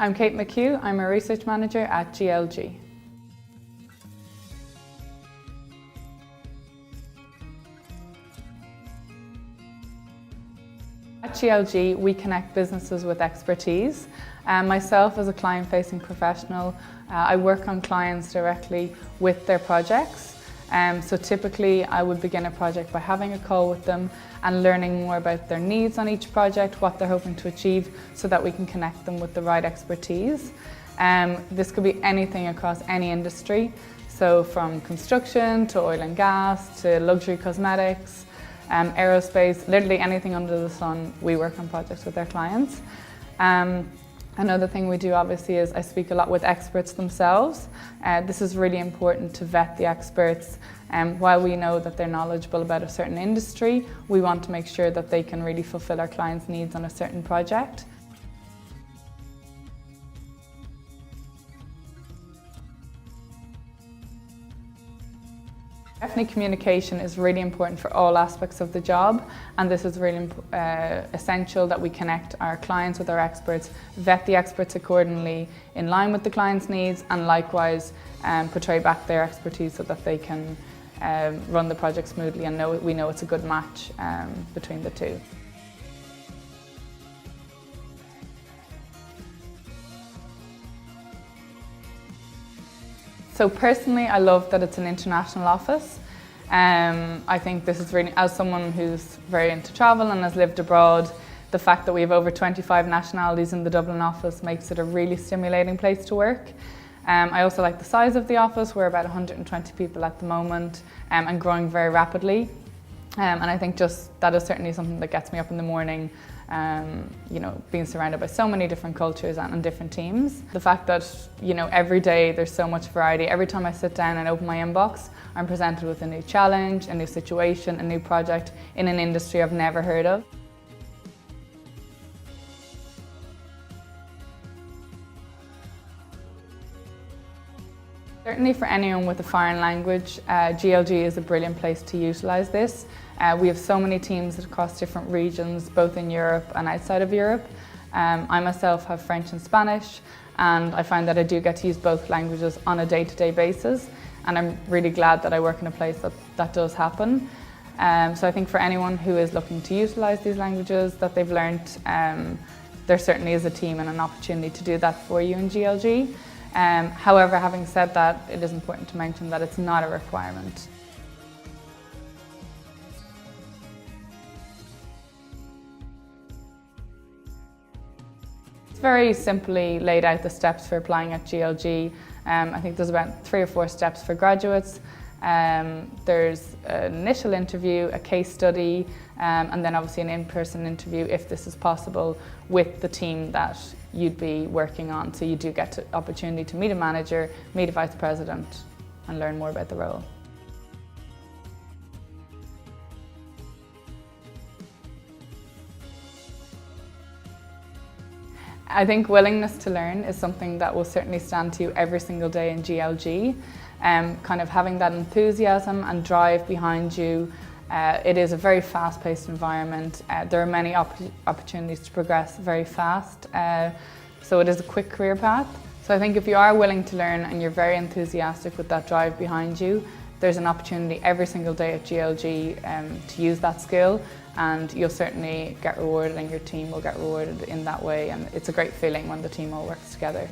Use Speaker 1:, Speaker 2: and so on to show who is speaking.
Speaker 1: I'm Kate McHugh. I'm a research manager at GLG. At GLG, we connect businesses with expertise. Myself, as a client-facing professional, I work on clients directly with their projects. So typically, I would begin a project by having a call with them and learning more about their needs on each project, what they're hoping to achieve, so that we can connect them with the right expertise. This could be anything across any industry, so from construction to oil and gas to luxury cosmetics, aerospace, literally anything under the sun. We work on projects with our clients. Another thing we do obviously is I speak a lot with experts themselves. This is really important to vet the experts. While we know that they're knowledgeable about a certain industry, we want to make sure that they can really fulfill our clients' needs on a certain project. Definitely communication is really important for all aspects of the job, and this is really essential that we connect our clients with our experts, vet the experts accordingly in line with the client's needs, and likewise portray back their expertise so that they can run the project smoothly and we know it's a good match between the two. So personally, I love that it's an international office. I think this is really, as someone who's very into travel and has lived abroad, the fact that we have over 25 nationalities in the Dublin office makes it a really stimulating place to work. I also like the size of the office. We're about 120 people at the moment and growing very rapidly. And I think just that is certainly something that gets me up in the morning, you know, being surrounded by so many different cultures and different teams. The fact that, you know, every day there's so much variety. Every time I sit down and open my inbox, I'm presented with a new challenge, a new situation, a new project in an industry I've never heard of. Certainly for anyone with a foreign language, GLG is a brilliant place to utilise this. We have so many teams across different regions, both in Europe and outside of Europe. I myself have French and Spanish, and I find that I do get to use both languages on a day-to-day basis, and I'm really glad that I work in a place that does happen. So I think for anyone who is looking to utilise these languages that they've learnt, there certainly is a team and an opportunity to do that for you in GLG. However, having said that, it is important to mention that it's not a requirement. It's very simply laid out the steps for applying at GLG. I think there's about 3 or 4 steps for graduates. There's an initial interview, a case study, and then obviously an in-person interview if this is possible with the team that you'd be working on. So you do get the opportunity to meet a manager, meet a vice president, and learn more about the role. I think willingness to learn is something that will certainly stand to you every single day in GLG. Kind of having that enthusiasm and drive behind you. It is a very fast-paced environment. There are many opportunities to progress very fast, so it is a quick career path. So I think if you are willing to learn and you're very enthusiastic with that drive behind you, there's an opportunity every single day at GLG to use that skill, and you'll certainly get rewarded and your team will get rewarded in that way, and it's a great feeling when the team all works together.